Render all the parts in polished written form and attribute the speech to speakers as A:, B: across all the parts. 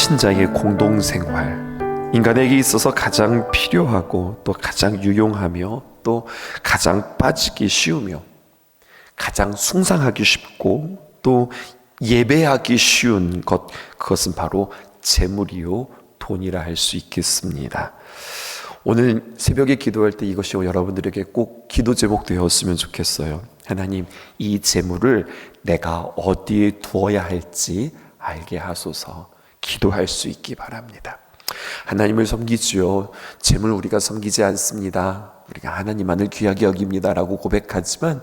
A: 신자의 공동생활, 인간에게 있어서 가장 필요하고 또 가장 유용하며 또 가장 빠지기 쉬우며 가장 숭상하기 쉽고 또 예배하기 쉬운 그것은 바로 재물이요 돈이라 할 수 있겠습니다. 오늘 새벽에 기도할 때 이것이 여러분들에게 꼭 기도 제목 되었으면 좋겠어요. 하나님, 이 재물을 내가 어디에 두어야 할지 알게 하소서. 기도할 수 있기 바랍니다. 하나님을 섬기지요. 재물 우리가 섬기지 않습니다. 우리가 하나님만을 귀하게 여깁니다 라고 고백하지만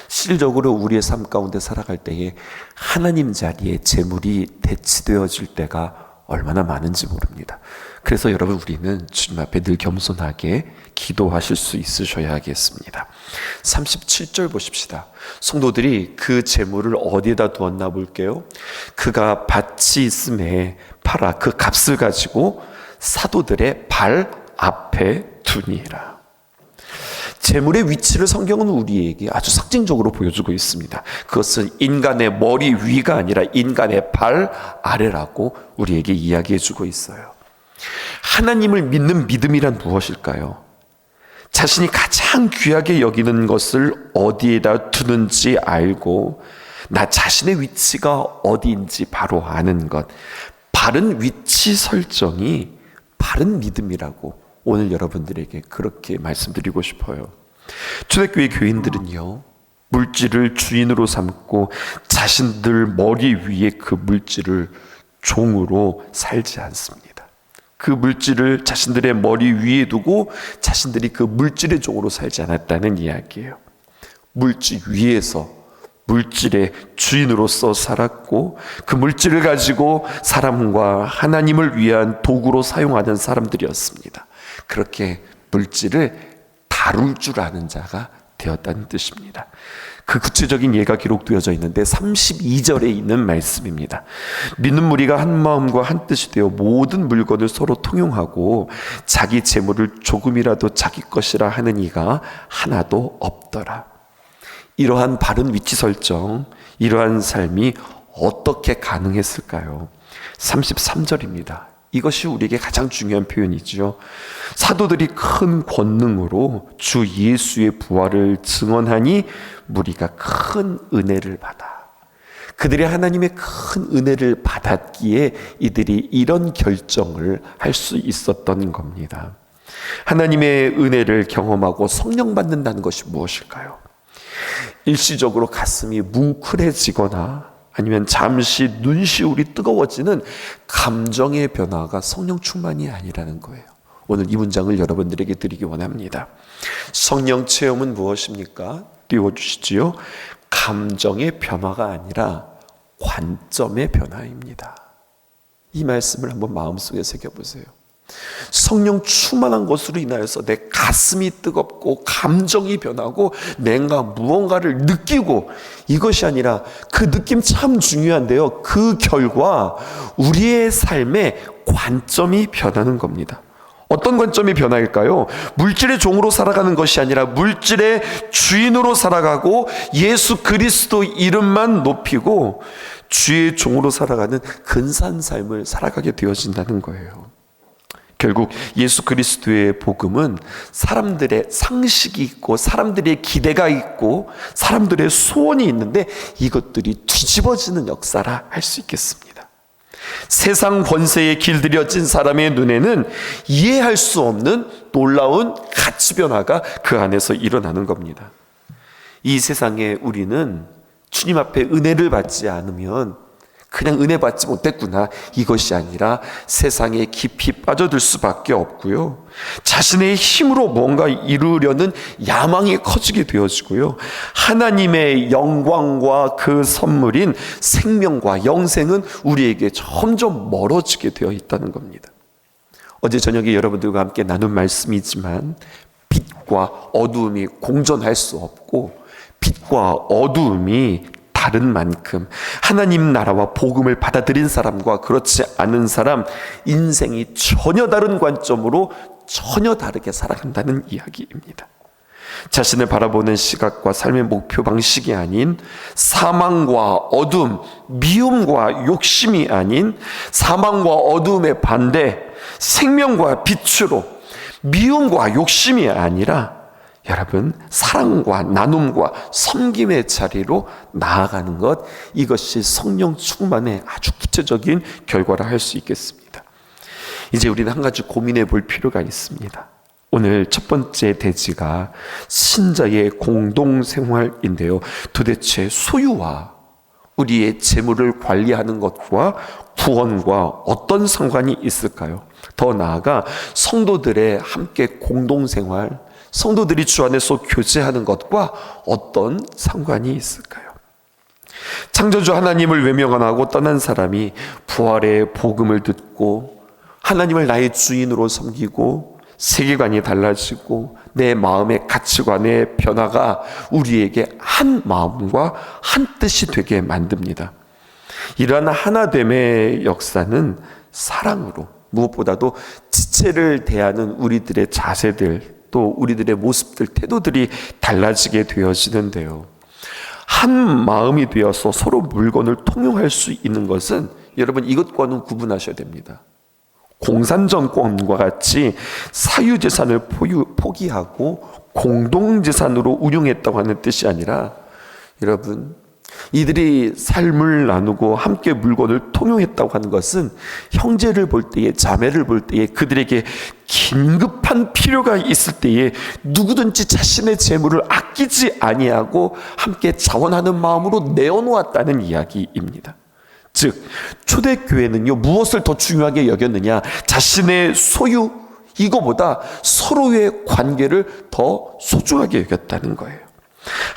A: 실질적으로 우리의 삶 가운데 살아갈 때에 하나님 자리에 재물이 대치되어질 때가 얼마나 많은지 모릅니다. 그래서 여러분, 우리는 주님 앞에 늘 겸손하게 기도하실 수 있으셔야겠습니다. 37절 보십시다. 성도들이 그 재물을 어디에다 두었나 볼게요. 그가 밭이 있음에 팔아 그 값을 가지고 사도들의 발 앞에 두니라. 재물의 위치를 성경은 우리에게 아주 상징적으로 보여주고 있습니다. 그것은 인간의 머리 위가 아니라 인간의 발 아래라고 우리에게 이야기해 주고 있어요. 하나님을 믿는 믿음이란 무엇일까요? 자신이 가장 귀하게 여기는 것을 어디에다 두는지 알고 나 자신의 위치가 어디인지 바로 아는 것, 바른 위치 설정이 바른 믿음이라고 오늘 여러분들에게 그렇게 말씀드리고 싶어요. 초대교회 교인들은요, 물질을 주인으로 삼고 자신들 머리 위에 그 물질을 종으로 살지 않습니다. 그 물질을 자신들의 머리 위에 두고 자신들이 그 물질의 종으로 살지 않았다는 이야기예요. 물질 위에서 물질의 주인으로서 살았고 그 물질을 가지고 사람과 하나님을 위한 도구로 사용하는 사람들이었습니다. 그렇게 물질을 다룰 줄 아는 자가 되었다는 뜻입니다. 그 구체적인 예가 기록되어져 있는데 32절에 있는 말씀입니다. 믿는 무리가 한 마음과 한 뜻이 되어 모든 물건을 서로 통용하고 자기 재물을 조금이라도 자기 것이라 하는 이가 하나도 없더라. 이러한 바른 위치 설정, 이러한 삶이 어떻게 가능했을까요? 33절입니다. 이것이 우리에게 가장 중요한 표현이죠. 사도들이 큰 권능으로 주 예수의 부활을 증언하니 무리가 큰 은혜를 받아. 그들이 하나님의 큰 은혜를 받았기에 이들이 이런 결정을 할 수 있었던 겁니다. 하나님의 은혜를 경험하고 성령 받는다는 것이 무엇일까요? 일시적으로 가슴이 뭉클해지거나 아니면 잠시 눈시울이 뜨거워지는 감정의 변화가 성령 충만이 아니라는 거예요. 오늘 이 문장을 여러분들에게 드리기 원합니다. 성령 체험은 무엇입니까? 띄워주시지요. 감정의 변화가 아니라 관점의 변화입니다. 이 말씀을 한번 마음속에 새겨보세요. 성령 충만한 것으로 인하여서 내 가슴이 뜨겁고 감정이 변하고 내가 무언가를 느끼고, 이것이 아니라 그 느낌 참 중요한데요, 그 결과 우리의 삶의 관점이 변하는 겁니다. 어떤 관점이 변화일까요? 물질의 종으로 살아가는 것이 아니라 물질의 주인으로 살아가고 예수 그리스도 이름만 높이고 주의 종으로 살아가는 근사한 삶을 살아가게 되어진다는 거예요. 결국 예수 그리스도의 복음은 사람들의 상식이 있고 사람들의 기대가 있고 사람들의 소원이 있는데 이것들이 뒤집어지는 역사라 할 수 있겠습니다. 세상 권세에 길들여진 사람의 눈에는 이해할 수 없는 놀라운 가치 변화가 그 안에서 일어나는 겁니다. 이 세상에 우리는 주님 앞에 은혜를 받지 않으면 그냥 은혜 받지 못했구나, 이것이 아니라 세상에 깊이 빠져들 수밖에 없고요, 자신의 힘으로 뭔가 이루려는 야망이 커지게 되어지고요, 하나님의 영광과 그 선물인 생명과 영생은 우리에게 점점 멀어지게 되어 있다는 겁니다. 어제 저녁에 여러분들과 함께 나눈 말씀이지만 빛과 어두움이 공존할 수 없고 빛과 어두움이 다른 만큼 하나님 나라와 복음을 받아들인 사람과 그렇지 않은 사람, 인생이 전혀 다른 관점으로 전혀 다르게 살아간다는 이야기입니다. 자신을 바라보는 시각과 삶의 목표 방식이 아닌 사망과 어둠, 미움과 욕심이 아닌 사망과 어둠의 반대, 생명과 빛으로 미움과 욕심이 아니라 여러분 사랑과 나눔과 섬김의 자리로 나아가는 것, 이것이 성령 충만의 아주 구체적인 결과를 할 수 있겠습니다. 이제 우리는 한 가지 고민해 볼 필요가 있습니다. 오늘 첫 번째 대지가 신자의 공동생활인데요, 도대체 소유와 우리의 재물을 관리하는 것과 구원과 어떤 상관이 있을까요? 더 나아가 성도들의 함께 공동생활, 성도들이 주 안에서 교제하는 것과 어떤 상관이 있을까요? 창조주 하나님을 외면하고 떠난 사람이 부활의 복음을 듣고 하나님을 나의 주인으로 섬기고 세계관이 달라지고 내 마음의 가치관의 변화가 우리에게 한 마음과 한 뜻이 되게 만듭니다. 이러한 하나됨의 역사는 사랑으로, 무엇보다도 지체를 대하는 우리들의 자세들, 또 우리들의 모습들, 태도들이 달라지게 되어지는데요, 한 마음이 되어서 서로 물건을 통용할 수 있는 것은 여러분 이것과는 구분하셔야 됩니다. 공산정권과 같이 사유재산을 포기하고 공동재산으로 운용했다고 하는 뜻이 아니라, 여러분 이들이 삶을 나누고 함께 물건을 통용했다고 하는 것은 형제를 볼 때에, 자매를 볼 때에, 그들에게 긴급한 필요가 있을 때에 누구든지 자신의 재물을 아끼지 아니하고 함께 자원하는 마음으로 내어놓았다는 이야기입니다. 즉 초대교회는요, 무엇을 더 중요하게 여겼느냐, 자신의 소유 이거보다 서로의 관계를 더 소중하게 여겼다는 거예요.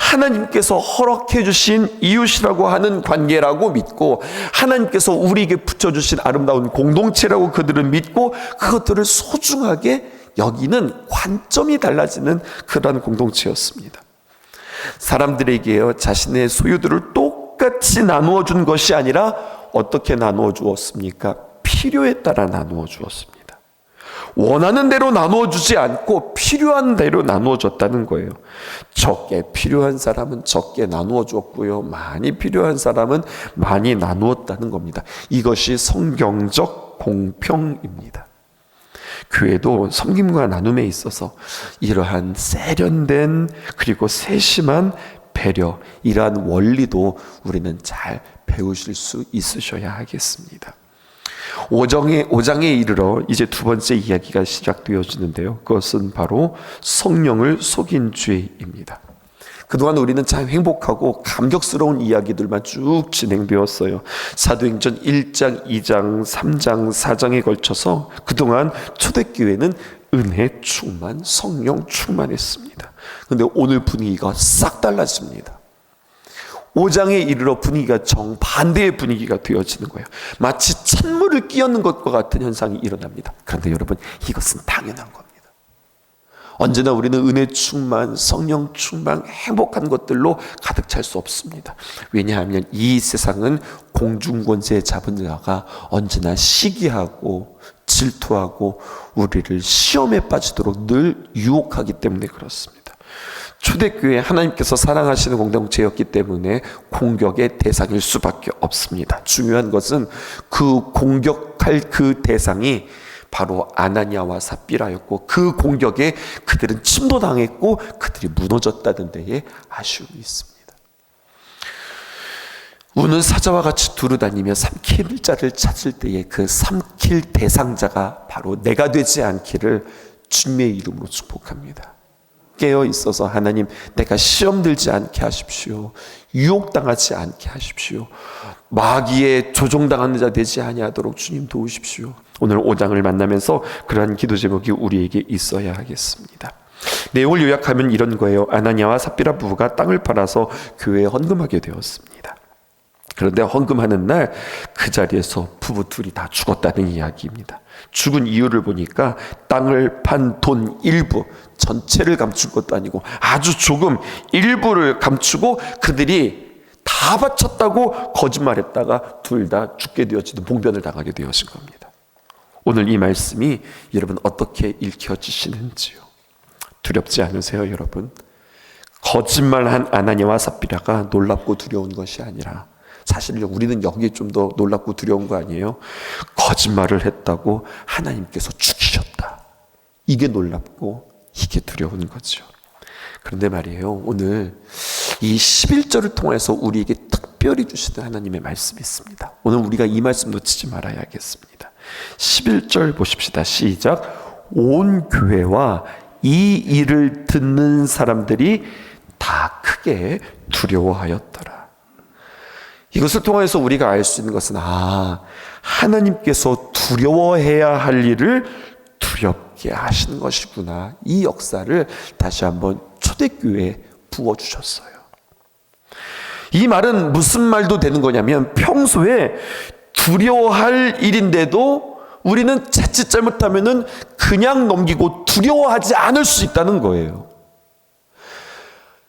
A: 하나님께서 허락해 주신 이웃이라고 하는 관계라고 믿고, 하나님께서 우리에게 붙여주신 아름다운 공동체라고 그들은 믿고, 그것들을 소중하게 여기는 관점이 달라지는 그러한 공동체였습니다. 사람들에게요, 자신의 소유들을 똑같이 나누어 준 것이 아니라 어떻게 나누어 주었습니까? 필요에 따라 나누어 주었습니다. 원하는 대로 나누어 주지 않고 필요한 대로 나누어 줬다는 거예요. 적게 필요한 사람은 적게 나누어 줬고요, 많이 필요한 사람은 많이 나누었다는 겁니다. 이것이 성경적 공평입니다. 교회도 섬김과 나눔에 있어서 이러한 세련된 그리고 세심한 배려, 이러한 원리도 우리는 잘 배우실 수 있으셔야 하겠습니다. 5장에 이르러 이제 두 번째 이야기가 시작되어지는데요, 그것은 바로 성령을 속인 죄입니다. 그동안 우리는 참 행복하고 감격스러운 이야기들만 쭉 진행되었어요. 사도행전 1장, 2장, 3장, 4장에 걸쳐서 그동안 초대교회는 은혜 충만, 성령 충만했습니다. 그런데 오늘 분위기가 싹 달라집니다. 5장에 이르러 분위기가 정반대의 분위기가 되어지는 거예요. 마치 찬물을 끼얹는 것과 같은 현상이 일어납니다. 그런데 여러분, 이것은 당연한 겁니다. 언제나 우리는 은혜 충만, 성령 충만, 행복한 것들로 가득 찰 수 없습니다. 왜냐하면 이 세상은 공중권세 잡은 자가 언제나 시기하고 질투하고 우리를 시험에 빠지도록 늘 유혹하기 때문에 그렇습니다. 초대교회 하나님께서 사랑하시는 공동체였기 때문에 공격의 대상일 수밖에 없습니다. 중요한 것은 그 공격할 그 대상이 바로 아나니아와 삽비라였고, 그 공격에 그들은 침도당했고 그들이 무너졌다는 데에 아쉬움이 있습니다. 우는 사자와 같이 두루다니며 삼킬 자를 찾을 때에 그 삼킬 대상자가 바로 내가 되지 않기를 주님의 이름으로 축복합니다. 깨어 있어서 하나님, 내가 시험 들지 않게 하십시오. 유혹당하지 않게 하십시오. 마귀에 조종당하는 자 되지 아니하도록 주님 도우십시오. 오늘 5장을 만나면서 그러한 기도 제목이 우리에게 있어야 하겠습니다. 내용을 요약하면 이런 거예요. 아나니아와 삽비라 부부가 땅을 팔아서 교회에 헌금하게 되었습니다. 그런데 헌금하는 날 그 자리에서 부부 둘이 다 죽었다는 이야기입니다. 죽은 이유를 보니까 땅을 판 돈 일부, 전체를 감춘 것도 아니고 아주 조금 일부를 감추고 그들이 다 바쳤다고 거짓말했다가 둘 다 죽게 되어지는 봉변을 당하게 되어진 겁니다. 오늘 이 말씀이 여러분 어떻게 읽혀지시는지요? 두렵지 않으세요, 여러분? 거짓말한 아나니아와 삽비라가 놀랍고 두려운 것이 아니라, 사실 우리는 여기에 좀 더 놀랍고 두려운 거 아니에요? 거짓말을 했다고 하나님께서 죽이셨다. 이게 놀랍고 이게 두려운 거죠. 그런데 말이에요, 오늘 이 11절을 통해서 우리에게 특별히 주시는 하나님의 말씀이 있습니다. 오늘 우리가 이 말씀 놓치지 말아야겠습니다. 11절 보십시다. 시작. 온 교회와 이 일을 듣는 사람들이 다 크게 두려워하였더라. 이것을 통해서 우리가 알 수 있는 것은, 하나님께서 두려워해야 할 일을 두렵게 하신 것이구나. 이 역사를 다시 한번 초대교회에 부어주셨어요. 이 말은 무슨 말도 되는 거냐면, 평소에 두려워할 일인데도 우리는 자칫 잘못하면은 그냥 넘기고 두려워하지 않을 수 있다는 거예요.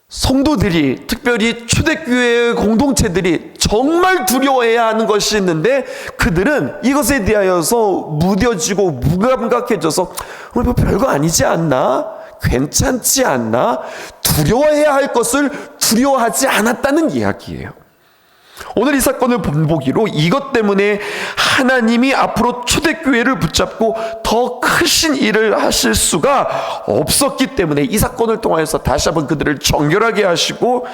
A: 성도들이, 특별히 초대교회의 공동체들이 정말 두려워해야 하는 것이 있는데, 그들은 이것에 대하여서 무뎌지고 무감각해져서 뭐 별거 아니지 않나? 괜찮지 않나? 두려워해야 할 것을 두려워하지 않았다는 이야기예요. 오늘 이 사건을 본보기로 이것 때문에 하나님이 앞으로 초대교회를 붙잡고 더 크신 일을 하실 수가 없었기 때문에 이 사건을 통해서 다시 한번 그들을 정결하게 하시고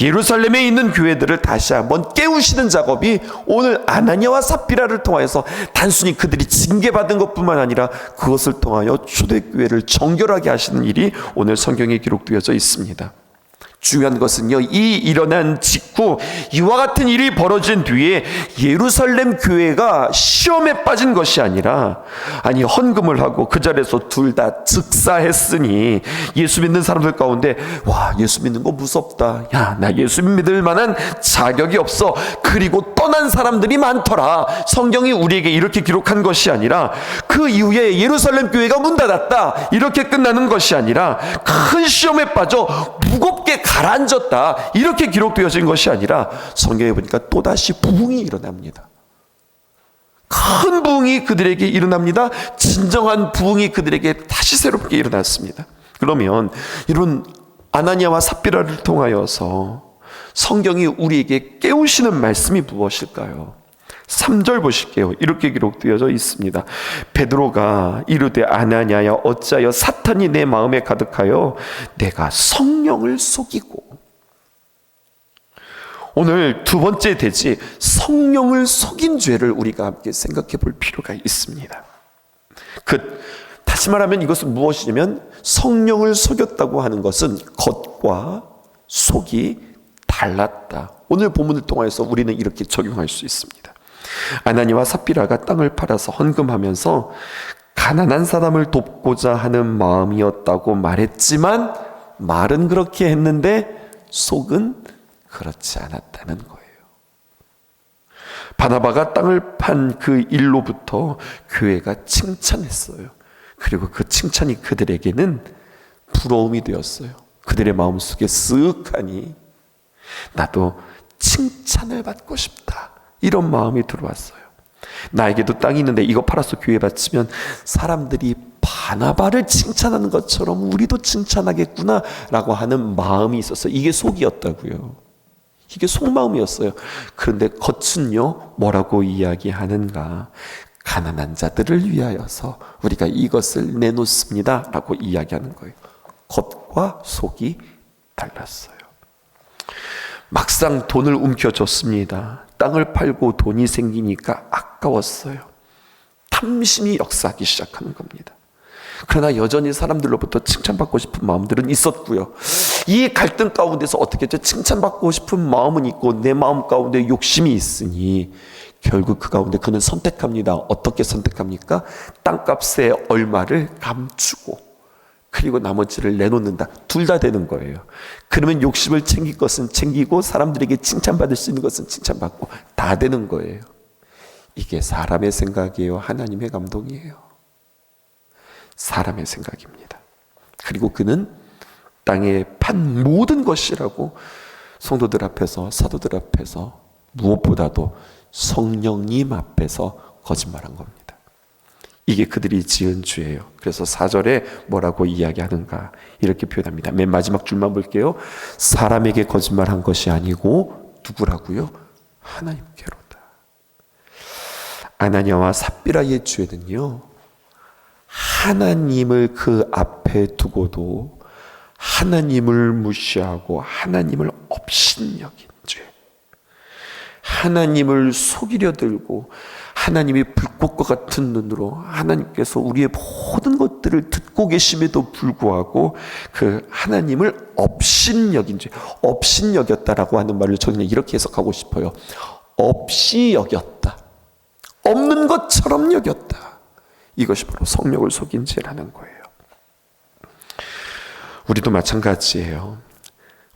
A: 예루살렘에 있는 교회들을 다시 한번 깨우시는 작업이 오늘 아나니아와 삽비라를 통해서 단순히 그들이 징계받은 것뿐만 아니라 그것을 통하여 초대교회를 정결하게 하시는 일이 오늘 성경에 기록되어져 있습니다. 중요한 것은요, 이 일어난 직후 이와 같은 일이 벌어진 뒤에 예루살렘 교회가 시험에 빠진 것이 아니라, 헌금을 하고 그 자리에서 둘 다 즉사했으니 예수 믿는 사람들 가운데, 와, 예수 믿는 거 무섭다, 야, 나 예수 믿을 만한 자격이 없어, 그리고 떠난 사람들이 많더라. 성경이 우리에게 이렇게 기록한 것이 아니라, 그 이후에 예루살렘 교회가 문 닫았다, 이렇게 끝나는 것이 아니라, 큰 시험에 빠져 무겁게 가라앉았다, 이렇게 기록되어진 것이 아니라, 성경에 보니까 또다시 부흥이 일어납니다. 큰 부흥이 그들에게 일어납니다. 진정한 부흥이 그들에게 다시 새롭게 일어났습니다. 그러면 이런 아나니아와 삽비라를 통하여서 성경이 우리에게 깨우시는 말씀이 무엇일까요? 3절 보실게요. 이렇게 기록되어져 있습니다. 베드로가 이르되 아나니아야, 어찌하여 사탄이 내 마음에 가득하여 내가 성령을 속이고. 오늘 두 번째 대지, 성령을 속인 죄를 우리가 함께 생각해 볼 필요가 있습니다. 다시 말하면 이것은 무엇이냐면, 성령을 속였다고 하는 것은 겉과 속이 달랐다. 오늘 본문을 통해서 우리는 이렇게 적용할 수 있습니다. 아나니아와 삽비라가 땅을 팔아서 헌금하면서 가난한 사람을 돕고자 하는 마음이었다고 말했지만, 말은 그렇게 했는데 속은 그렇지 않았다는 거예요. 바나바가 땅을 판 그 일로부터 교회가 칭찬했어요. 그리고 그 칭찬이 그들에게는 부러움이 되었어요. 그들의 마음속에 쓱하니 나도 칭찬을 받고 싶다, 이런 마음이 들어왔어요. 나에게도 땅이 있는데 이거 팔아서 교회 바치면 사람들이 바나바를 칭찬하는 것처럼 우리도 칭찬하겠구나 라고 하는 마음이 있었어요. 이게 속이었다고요. 이게 속마음이었어요. 그런데 겉은요, 뭐라고 이야기하는가? 가난한 자들을 위하여서 우리가 이것을 내놓습니다 라고 이야기하는 거예요. 겉과 속이 달랐어요. 막상 돈을 움켜줬습니다. 땅을 팔고 돈이 생기니까 아까웠어요. 탐심이 역사하기 시작하는 겁니다. 그러나 여전히 사람들로부터 칭찬받고 싶은 마음들은 있었고요. 이 갈등 가운데서 어떻게 했죠? 칭찬받고 싶은 마음은 있고 내 마음 가운데 욕심이 있으니 결국 그 가운데 그는 선택합니다. 어떻게 선택합니까? 땅값의 얼마를 감추고 그리고 나머지를 내놓는다. 둘 다 되는 거예요. 그러면 욕심을 챙길 것은 챙기고 사람들에게 칭찬받을 수 있는 것은 칭찬받고 다 되는 거예요. 이게 사람의 생각이에요? 하나님의 감동이에요? 사람의 생각입니다. 그리고 그는 땅에 판 모든 것이라고 성도들 앞에서, 사도들 앞에서, 무엇보다도 성령님 앞에서 거짓말한 겁니다. 이게 그들이 지은 죄예요. 그래서 4절에 뭐라고 이야기하는가 이렇게 표현합니다. 맨 마지막 줄만 볼게요. 사람에게 거짓말한 것이 아니고 누구라고요? 하나님께로다. 아나니아와 삽비라의 죄는요, 하나님을 그 앞에 두고도 하나님을 무시하고 하나님을 업신여긴 죄, 하나님을 속이려 들고 하나님이 불꽃과 같은 눈으로 하나님께서 우리의 모든 것들을 듣고 계심에도 불구하고 그 하나님을 업신여긴 죄, 업신여겼다라고 하는 말을 저는 이렇게 해석하고 싶어요. 없이 여겼다, 없는 것처럼 여겼다. 이것이 바로 성령을 속인 죄라는 거예요. 우리도 마찬가지예요.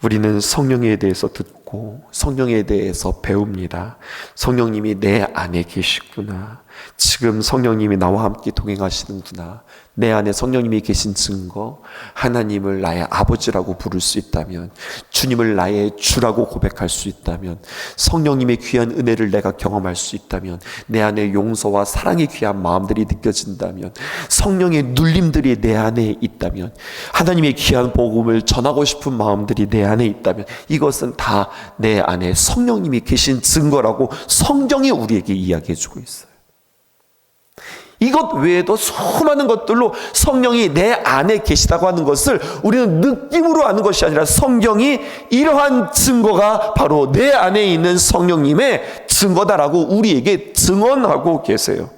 A: 우리는 성령에 대해서 듣고 성령에 대해서 배웁니다. 성령님이 내 안에 계시구나. 지금 성령님이 나와 함께 동행하시는구나. 내 안에 성령님이 계신 증거, 하나님을 나의 아버지라고 부를 수 있다면, 주님을 나의 주라고 고백할 수 있다면, 성령님의 귀한 은혜를 내가 경험할 수 있다면, 내 안에 용서와 사랑의 귀한 마음들이 느껴진다면, 성령의 눌림들이 내 안에 있다면, 하나님의 귀한 복음을 전하고 싶은 마음들이 내 안에 있다면, 이것은 다 내 안에 성령님이 계신 증거라고 성경이 우리에게 이야기해 주고 있어요. 이것 외에도 수많은 것들로 성령이 내 안에 계시다고 하는 것을 우리는 느낌으로 아는 것이 아니라, 성경이 이러한 증거가 바로 내 안에 있는 성령님의 증거다라고 우리에게 증언하고 계세요.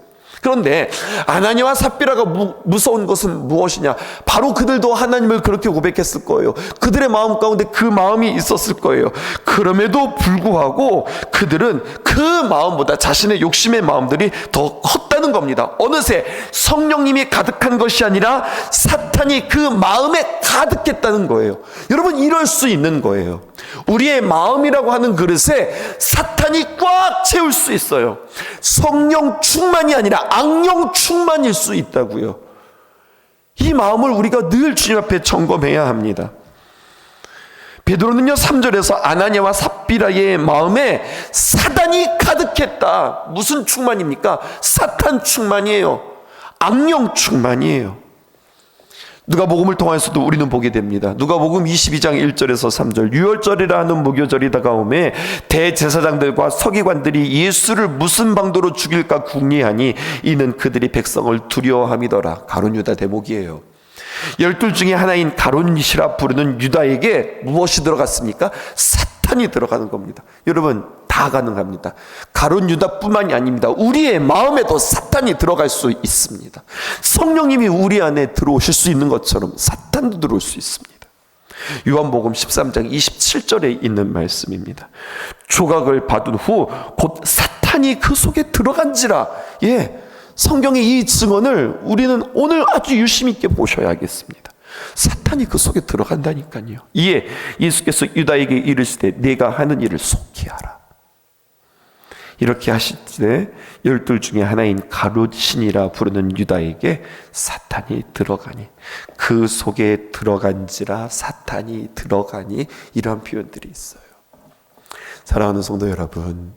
A: 그런데 아나니아와 삽비라가 무서운 것은 무엇이냐? 바로 그들도 하나님을 그렇게 고백했을 거예요. 그들의 마음 가운데 그 마음이 있었을 거예요. 그럼에도 불구하고 그들은 그 마음보다 자신의 욕심의 마음들이 더 컸다는 겁니다. 어느새 성령님이 가득한 것이 아니라 사탄이 그 마음에 가득했다는 거예요. 여러분, 이럴 수 있는 거예요. 우리의 마음이라고 하는 그릇에 사탄이 꽉 채울 수 있어요. 성령 충만이 아니라 악령 충만일 수 있다고요. 이 마음을 우리가 늘 주님 앞에 점검해야 합니다. 베드로는요 3절에서 아나니아와 삽비라의 마음에 사단이 가득했다. 무슨 충만입니까? 사탄 충만이에요. 악령 충만이에요. 누가복음을 통해서도 우리는 보게 됩니다. 누가복음 22장 1절에서 3절, 유월절이라는 무교절이 다가오매 대제사장들과 서기관들이 예수를 무슨 방도로 죽일까 궁리하니 이는 그들이 백성을 두려워함이더라. 가룟 유다 대목이에요. 12 중에 하나인 가룟이시라 부르는 유다에게 무엇이 들어갔습니까? 사탄이 들어가는 겁니다. 여러분, 다 가능합니다. 가룟 유다뿐만이 아닙니다. 우리의 마음에도 사탄이 들어갈 수 있습니다. 성령님이 우리 안에 들어오실 수 있는 것처럼 사탄도 들어올 수 있습니다. 요한복음 13장 27절에 있는 말씀입니다. 조각을 받은 후 곧 사탄이 그 속에 들어간지라. 성경의 이 증언을 우리는 오늘 아주 유심 있게 보셔야겠습니다. 사탄이 그 속에 들어간다니까요. 이에 예수께서 유다에게 이르시되 네가 하는 일을 속히 하라. 이렇게 하실 때 12 중에 하나인 가룟신이라 부르는 유다에게 사탄이 들어가니, 그 속에 들어간지라 사탄이 들어가니, 이러한 표현들이 있어요. 사랑하는 성도 여러분,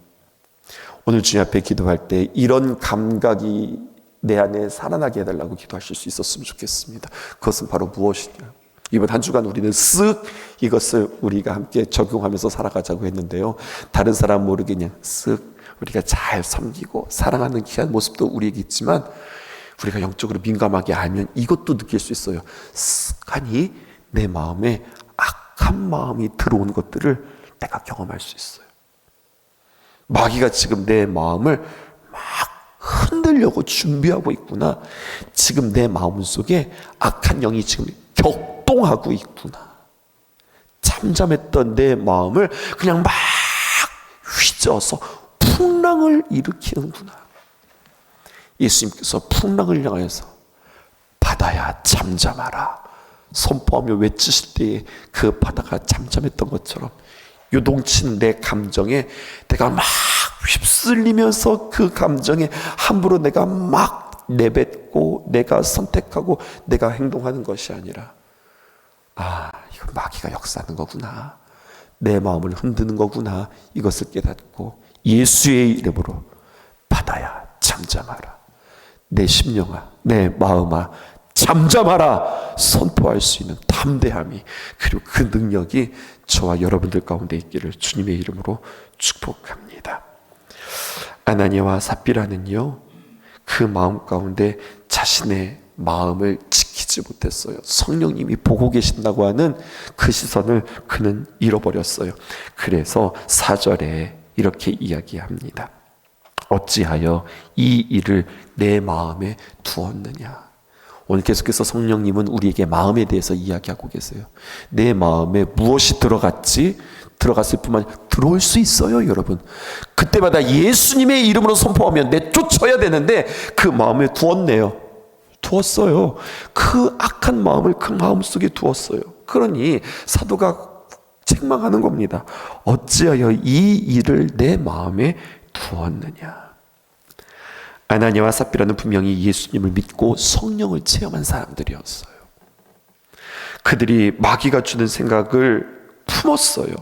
A: 오늘 주님 앞에 기도할 때 이런 감각이 내 안에 살아나게 해달라고 기도하실 수 있었으면 좋겠습니다. 그것은 바로 무엇이냐? 이번 한 주간 우리는 쓱 이것을 우리가 함께 적용하면서 살아가자고 했는데요, 다른 사람 모르게 그냥 쓱 우리가 잘 섬기고 사랑하는 귀한 모습도 우리에게 있지만, 우리가 영적으로 민감하게 알면 이것도 느낄 수 있어요. 쓱하니 내 마음에 악한 마음이 들어온 것들을 내가 경험할 수 있어요. 마귀가 지금 내 마음을 막 흔들려고 준비하고 있구나. 지금 내 마음 속에 악한 영이 지금 격동하고 있구나. 잠잠했던 내 마음을 그냥 막 휘저어서 풍랑을 일으키는구나. 예수님께서 풍랑을 향해서 바다야 잠잠하라 선포하며 외치실 때에 그 바다가 잠잠했던 것처럼 요동치는 내 감정에 내가 막 휩쓸리면서 그 감정에 함부로 내가 막 내뱉고 내가 선택하고 내가 행동하는 것이 아니라, 이거 마귀가 역사하는 거구나, 내 마음을 흔드는 거구나, 이것을 깨닫고 예수의 이름으로 바다야 잠잠하라, 내 심령아, 내 마음아, 잠잠하라 선포할 수 있는 담대함이, 그리고 그 능력이 저와 여러분들 가운데 있기를 주님의 이름으로 축복합니다. 아나니아와 삽비라는요, 그 마음 가운데 자신의 마음을 지키지 못했어요. 성령님이 보고 계신다고 하는 그 시선을 그는 잃어버렸어요. 그래서 4절에 이렇게 이야기합니다. 어찌하여 이 일을 내 마음에 두었느냐. 오늘 계속해서 성령님은 우리에게 마음에 대해서 이야기하고 계세요. 내 마음에 무엇이 들어갔을 뿐만 아니라 들어올 수 있어요, 여러분. 그때마다 예수님의 이름으로 선포하면 내쫓아야 되는데 그 마음에 두었어요. 그 악한 마음을 그 마음속에 두었어요. 그러니 사도가 책망하는 겁니다. 어찌하여 이 일을 내 마음에 두었느냐. 아나니아와 삽비라는 분명히 예수님을 믿고 성령을 체험한 사람들이었어요. 그들이 마귀가 주는 생각을 품었어요.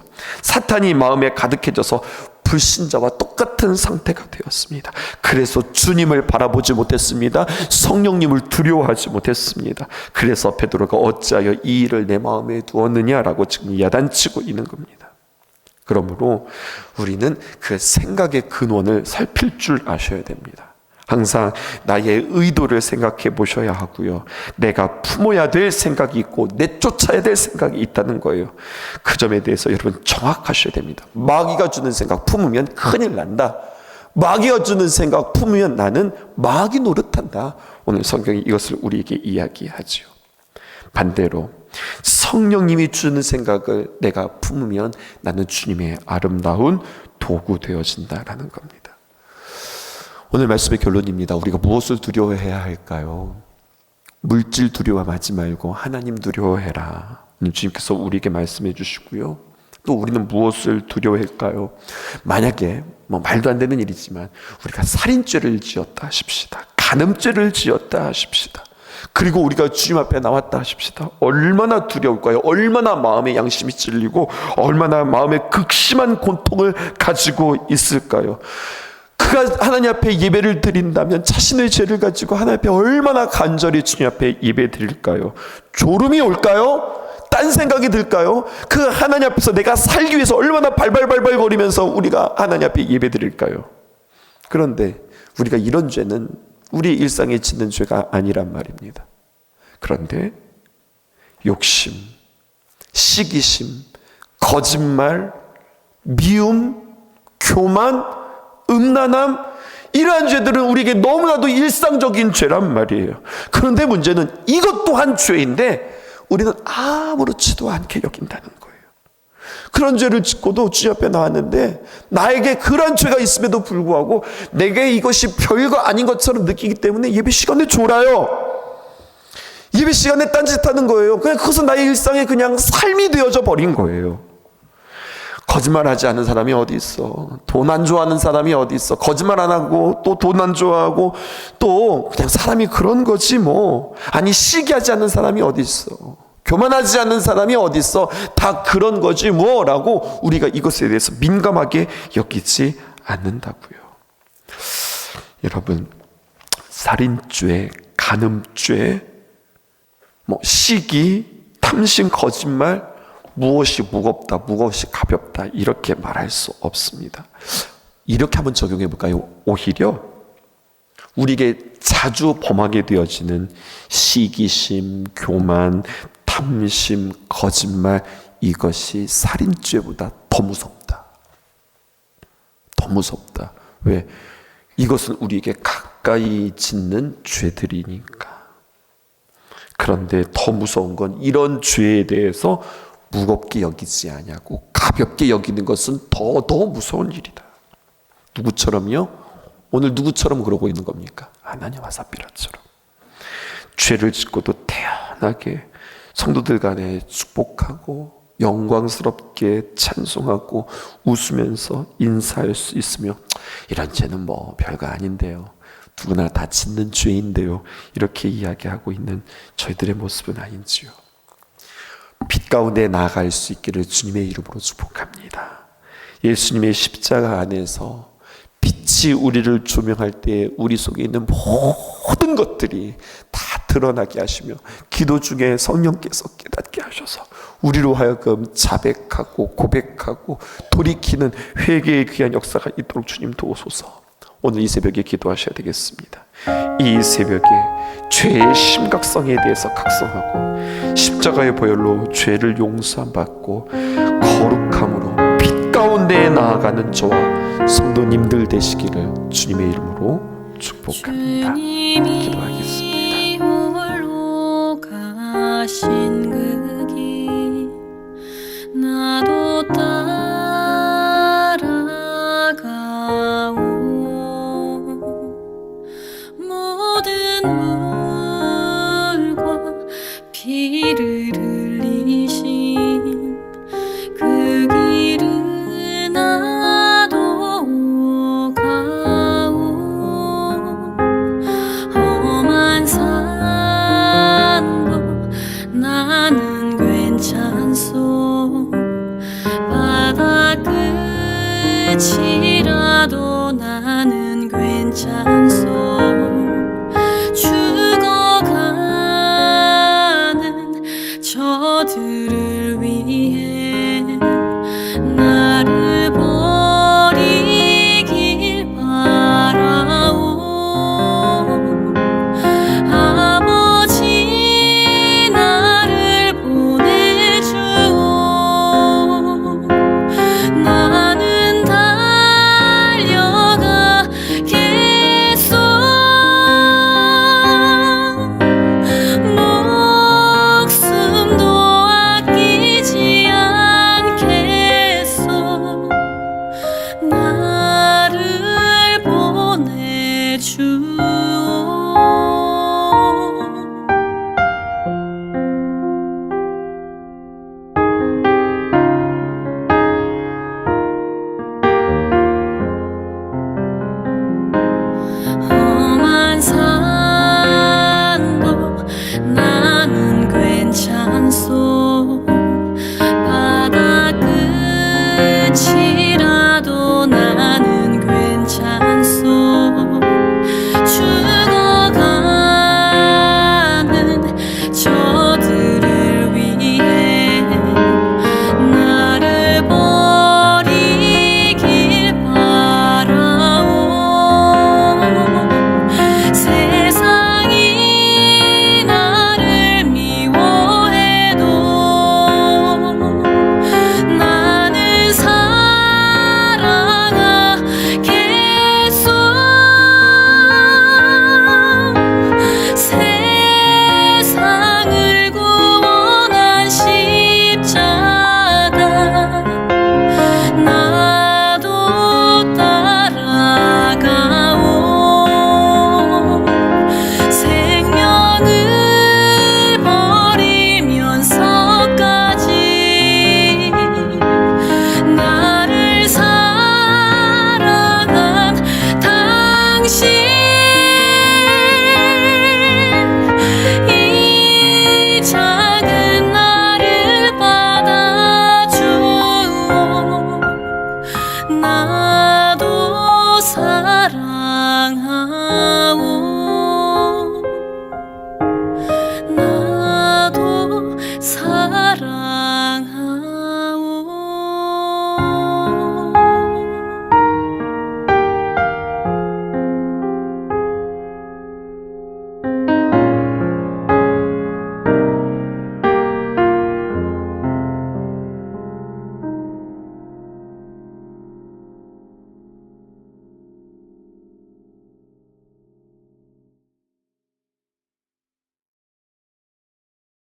A: 사탄이 마음에 가득해져서 불신자와 똑같은 상태가 되었습니다. 그래서 주님을 바라보지 못했습니다. 성령님을 두려워하지 못했습니다. 그래서 베드로가 어찌하여 이 일을 내 마음에 두었느냐라고 지금 야단치고 있는 겁니다. 그러므로 우리는 그 생각의 근원을 살필 줄 아셔야 됩니다. 항상 나의 의도를 생각해 보셔야 하고요. 내가 품어야 될 생각이 있고 내쫓아야 될 생각이 있다는 거예요. 그 점에 대해서 여러분 정확하셔야 됩니다. 마귀가 주는 생각 품으면 큰일 난다. 마귀가 주는 생각 품으면 나는 마귀 노릇한다. 오늘 성경이 이것을 우리에게 이야기하죠. 반대로 성령님이 주는 생각을 내가 품으면 나는 주님의 아름다운 도구 되어진다라는 겁니다. 오늘 말씀의 결론입니다. 우리가 무엇을 두려워해야 할까요? 물질 두려워하지 말고 하나님 두려워해라. 주님께서 우리에게 말씀해 주시고요. 또 우리는 무엇을 두려워할까요? 만약에 말도 안 되는 일이지만 우리가 살인죄를 지었다 하십시다. 간음죄를 지었다 하십시다. 그리고 우리가 주님 앞에 나왔다 하십시다. 얼마나 두려울까요? 얼마나 마음의 양심이 찔리고 얼마나 마음의 극심한 고통을 가지고 있을까요? 그가 하나님 앞에 예배를 드린다면 자신의 죄를 가지고 하나님 앞에 얼마나 간절히 주님 앞에 예배 드릴까요? 졸음이 올까요? 딴 생각이 들까요? 그 하나님 앞에서 내가 살기 위해서 얼마나 발발발발 거리면서 우리가 하나님 앞에 예배 드릴까요? 그런데 우리가 이런 죄는 우리 일상에 짓는 죄가 아니란 말입니다. 그런데 욕심, 시기심, 거짓말, 미움, 교만, 음란함, 이러한 죄들은 우리에게 너무나도 일상적인 죄란 말이에요. 그런데 문제는 이것 또한 죄인데 우리는 아무렇지도 않게 여긴다는 거예요. 그런 죄를 짓고도 주님 앞에 나왔는데 나에게 그런 죄가 있음에도 불구하고 내게 이것이 별거 아닌 것처럼 느끼기 때문에 예배 시간에 졸아요. 예배 시간에 딴짓하는 거예요. 그냥 그것은 나의 일상의 그냥 삶이 되어져 버린 거예요. 거짓말하지 않은 사람이 어디 있어? 돈 안 좋아하는 사람이 어디 있어? 거짓말 안 하고 또 돈 안 좋아하고 또 그냥 사람이 그런 거지 뭐. 아니 시기하지 않는 사람이 어디 있어? 교만하지 않는 사람이 어디 있어? 다 그런 거지 뭐라고 우리가 이것에 대해서 민감하게 여기지 않는다고요. 여러분, 살인죄, 간음죄, 시기, 탐심, 거짓말, 무엇이 무겁다, 무엇이 가볍다 이렇게 말할 수 없습니다. 이렇게 한번 적용해 볼까요? 오히려 우리에게 자주 범하게 되어지는 시기심, 교만, 탐심, 거짓말, 이것이 살인죄보다 더 무섭다. 더 무섭다. 왜? 이것은 우리에게 가까이 짓는 죄들이니까. 그런데 더 무서운 건 이런 죄에 대해서 무겁게 여기지 아니하고 가볍게 여기는 것은 더 무서운 일이다. 누구처럼요? 오늘 누구처럼 그러고 있는 겁니까? 아나니아와 삽비라처럼. 죄를 짓고도 태연하게 성도들 간에 축복하고 영광스럽게 찬송하고 웃으면서 인사할 수 있으며 이런 죄는 별거 아닌데요. 누구나 다 짓는 죄인데요. 이렇게 이야기하고 있는 저희들의 모습은 아닌지요. 빛 가운데 나아갈 수 있기를 주님의 이름으로 축복합니다. 예수님의 십자가 안에서 빛이 우리를 조명할 때 우리 속에 있는 모든 것들이 다 드러나게 하시며 기도 중에 성령께서 깨닫게 하셔서 우리로 하여금 자백하고 고백하고 돌이키는 회개의 귀한 역사가 있도록 주님 도우소서. 오늘 이 새벽에 기도하셔야 되겠습니다. 이 새벽에 죄의 심각성에 대해서 각성하고 십자가의 보혈로 죄를 용서받고 거룩함으로 빛 가운데 나아가는 저와 성도님들 되시기를 주님의 이름으로 축복합니다. 기도하겠습니다.
B: 홀로 가신 그 길 나도 따라가오. 모든 물과 피를 흘리신 그 길을 나도 가오. 험한 산도 나는 괜찮소. 바다 끝이라도 나는 괜찮소. 죽어가는 저들을 위해 나를 버리길 바라오. 아버지 나를 보내주오. 나는 달려가겠소. 목숨도 아끼지 않겠소. 나를 보내주오. 험한 산도 나는 괜찮소. 바다 끝이라도 나는 괜찮소. 죽어가는 저들을 위해 나를 버리길 바라오. 세상이 나를 미워해도 나는 사랑하겠소. 세상을 구원한 십자가 나도 따라가오. 생명을 버리면서까지 나를 사랑한 당신, 이 작은 나를 받아주오. 나도 사랑하오. 나도 사랑